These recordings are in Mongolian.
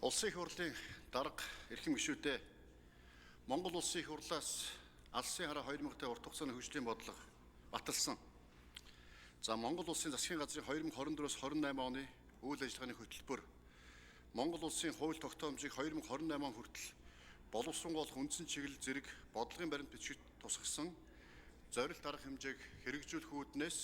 Улсын их хурлын дарга эрхэм гишүүдээ Монгол улсын их хурлаас алсын хараа 2000-д урт хугацааны хөгжлийн бодлого баталсан. За Монгол улсын засгийн газрын 2024-өөс 28 оны үйл ажиллагааны хөтөлбөр Монгол улсын хууль тогтоомжийг 2028 он хүртэл боловсронгоолох үндсэн чиглэл зэрэг бодлогын баримт бичиж тусгасан зорилт арга хэмжээг хэрэгжүүлэх үүднээс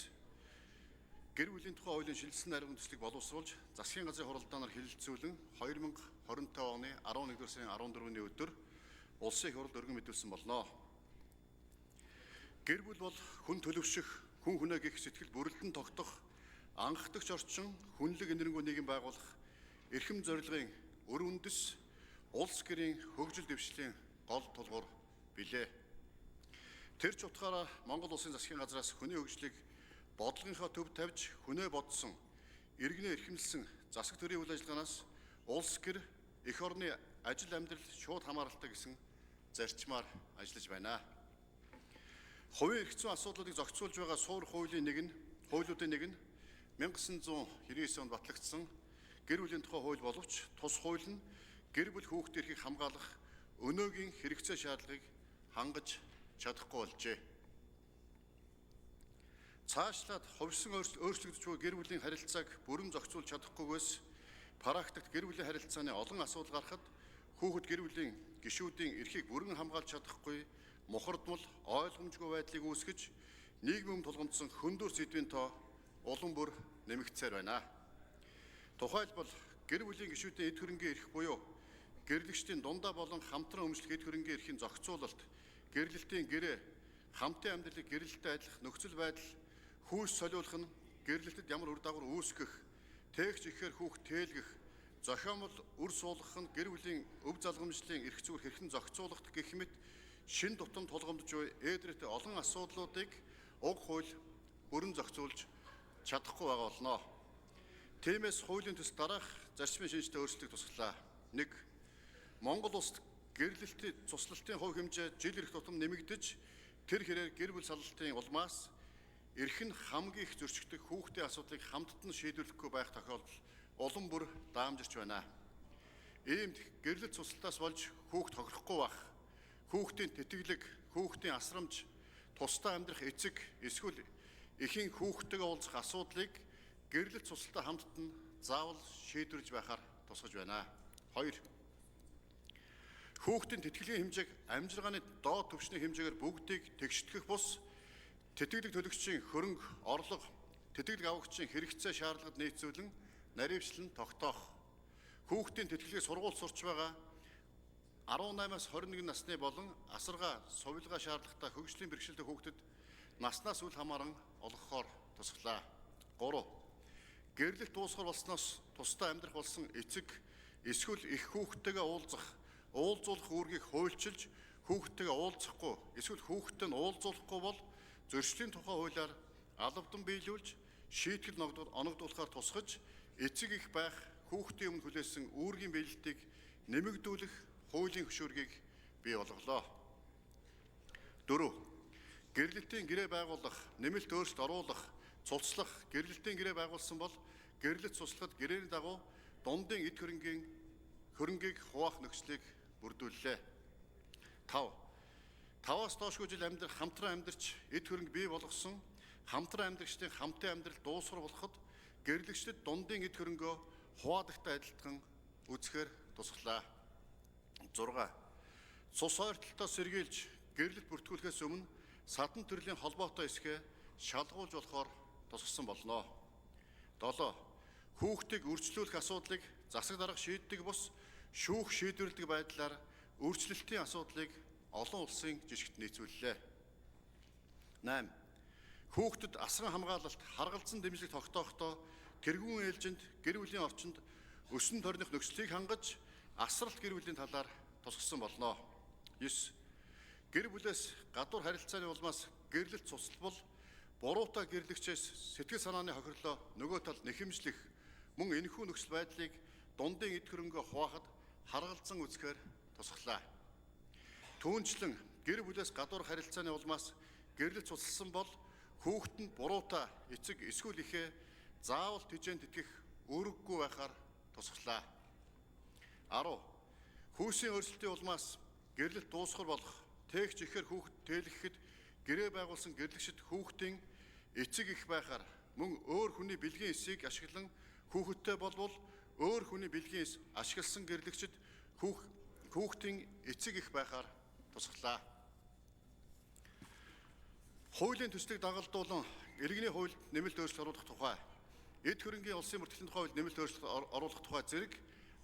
гэр бүлийн тухай хуулийн шилжсэн найраг үндэслэлийг боловсруулж засгийн газрын хуралдаанаар хэлэлцүүлэн 2025 оны 11-р сарын 14-ний өдөр улсын их хурлд өргөн мэдүүлсэн болно. Гэр бүл бол хүн төлөвшөх, хүн хүнээ гэх сэтгэл бүрэлдэн тогтох, анхдагч орчин, хүнлэг энэрнгүү нийгэм байгуулах, эрхэм зорилгын өр үндэс, улс гэрийн хөгжил дэвшлийн гол тулгуур билээ. Тэр ч утгаараа Монгол улсын засгийн газраас хүний хөгжлийг бодлогынхаа төв тавьж хүнээ бодсон, иргэнээ эрхэмлсэн засаг төрийн үйл ажиллагаанаас улс гэр, эх орны ажил амьдрал шууд хамааралтай гэсэн зарчмаар ажиллаж байна. Хувийн эрх зүйн асуудлуудыг зохицуулж байгаа суур хуулийн хуулиудын нэг нь 1999 онд батлагдсан гэр бүлийн тухай хууль боловч тус хууль нь гэр бүл хүүхдийн эрхийг хамгаалах өнөөгийн хэрэгцээ шаардлагыг хангаж чадахгүй болжээ. Цаашлаад хувьсан өөрчлөгдөж буй гэр бүлийн харилцааг бүрэн зохицуулж чадахгүйгээс практикт гэр бүлийн харилцааны олон асуудал гарахад хүүхэд гэр бүлийн гишүүдийн эрхийг бүрэн хамгаалж чадахгүй мухардмал ойлгомжгүй байдлыг үүсгэж нийгмийн тулгамдсан хөндөөр сэдвийн тоо улам бүр нэмэгдсээр байна. Тухайлбал гэр бүлийн гишүүдийн эд хөрөнгийн эрх буюу гэрлэгчдийн дундаа болон хамтран өмчлөх эд хөрөнгийн эрхийн зохицуулалт, гэрлэлтийн гэрээ, хамтын амьдралыг гэрэлттэй адилах нөхцөл байдал хүйс солиулах нь гэрлэлтэд ямар үр дагавар үүсгэх, тээгч ихээр хүүхд тээлгэх, зохиомол үр суулгах нь гэр бүлийн өв залгамжлалын эрх зүйр хэрхэн зохицуулах гэх мэт шин тутам тулгамдж буй ээдрэтэ олон асуудлуудыг уг хууль бүрэн зохицуулж чадахгүй байгаа болно. Тиймээс хуулийн төс дараах зарчмын шинжтэй өөрчлөлтийг тусгалаа. 1. Монгол улсад гэрлэлтийн цуслалтын хувь хэмжээ жил ирэх тутам нэмэгдэж тэр хэрээр гэр бүл саллалтын улмаас эрх нь хамгийн их зөрчигдөх хүүхдийн асуудлыг хамттан шийдвэрлэхгүй байх тохиолдол улам бүр даамжирч байна. Иймд гэрлэлт цуслалтаас болж хүүхд хохирохгүй байх, хүүхдийн тэтгэлэг, хүүхдийн асрамж, тусдаа амьдрах эцэг, эсвэл эхийн хүүхдтэйгээ уулзах асуудлыг гэрлэлт цуслалтаа хамттан заавал шийдвэрлэж байхаар тусгаж байна. 2. Хүүхдийн тэтгэлийн хэмжээг амжиргааны доод түвшний хэмжээгээр бүгдийг тэгштгэх бус тэтгэлэг төлөгчийн хөрөнгө, орлого, тэтгэлэг авагчийн хэрэгцээ шаардлагад нийцүүлэн наривчлан тогтоох. Хүүхдийн тэтгэлгийг сургууль сурч байгаа 18-аас 21 насны болон асаргаа, сувилгаа шаардлагатай хөгжлийн бэрхшээлтэй хүүхдэд наснаас үл хамааран олгохоор тусгалаа. 3. Гэрлэлт дуусгар болсноос тусдаа амьдрах болсон эцэг эсвэл их хүүхдтэйгээ уулзуулах үүргийг хуульчилж хүүхдтэйгээ уулзахгүй эсвэл хүүхдтэй нь уулзуулахгүй бол зөрчлийн тухай хуулиар албадан биелүүлж шийтгэл оногдуулахаар тусгаж эцэг их байх хүүхдийн өмнө хүлээсэн үүргийн биелэлтийг нэмэгдүүлэх хуулийн хөшөөргийг бий болголоо. 4. Гэрлэлтийн гэрээ байгуулах, нэмэлт өөрчлөлт оруулах, цуцлах, гэрлэлтийн гэрээ байгуулсан бол гэрлэлт цуцлахад гэрээний дагуу дундын эд хөрөнгийг хуваах нөхцөлийг бүрдүүллээ. 5. 5-аас доошгүй жил хамтран амьдарч эд хөрөнг бий болгосон хамтран амьдрагчдын хамтын амьдрал дуусгар болоход гэрлэгчдэд дундын эд хөрөнгөө хуваадагтай адилтхан үзэхээр тусгалаа. 6. Цус ойртолтой сэргийлж гэрлэлт бүртгүүлэхээс өмнө садан төрлийн холбоотой эсгээ шалгуулж болохоор тусгасан болно. 7. Хүүхдийг үржлүүлэх асуудлыг засаг дарга шийддэг бус шүүх шийдвэрлэдэг байдлаар үржлэлтийн асуудлыг олон улсын жишгт нийцүүллээ. 8. Хүүхдэд асран хамгаалалт, харгалзан дэмжлэг тогтоохдоо тэргүүн ээлжинд гэр бүлийн орчинд өсөн торных нөхцөлийг хангаж асралт гэр бүлийн талаар тусгасан болно. 9. Гэр бүлээс гадуур харилцааны улмаас гэрлэлт цуслал бол буруутай гэрлэгчээс сэтгэл санааны хохирлоо нөгөө талд нэхэмжлэх мөн энэхүү нөхцөл байдлыг дундын эд хөрөнгөө хуваахад харгалзан үзэхээр тусгалаа. Түүнчлэн гэр бүлээс гадуур харилцааны улмаас гэрлэлт цусласан бол хүүхэд нь буруутай эцэг эсвэл ихээ заавал тэжээнд итгэх үүрэггүй байхаар тусгалаа. 10. Хүйсийн өрсөлдлийн улмаас гэрлэлт дуусгар болох тээгч ихээр хүүхэд тээлэхэд гэрээ байгуулсан гэрлэгчид хүүхдийн эцэг их байхаар мөн өөр хүний бэлгийн эсийг ашиглан хүүхэдтэй болвол өөр хүний бэлгийн эс ашигласан гэрлэгчид хүүхдийн эцэг их байхаар тусгалаа. Хуулийн төслийг дагалдуулан иргэний хуульд нэмэлт өөрчлөлт оруулах тухай, эд хөрөнгийн улсын мөртөлийн тухай хуульд нэмэлт өөрчлөлт оруулах тухай зэрэг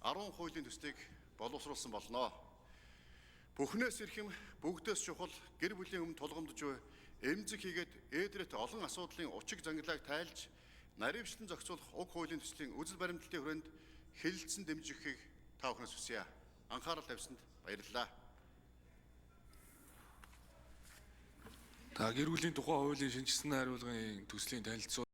10 хуулийн төслийг боловсруулсан болно. Бүхнээс эрхэм, бүгдээс чухал гэр бүлийн өмнө тулгамдж буй эмзэг хийгээд ээдрét олон асуудлын учиг зангалааг тайлж наривчлан зохицуулах уг хуулийн төслийн үзэл баримтлалын хүрээнд хэлэлцэн дэмжихийг та бүхнээс хүсье. Анхаарал тавьсанд баярлалаа. Та гэр бүлийн тухай хуулийн шинжилсэн хариулгын төслийн танилцуулга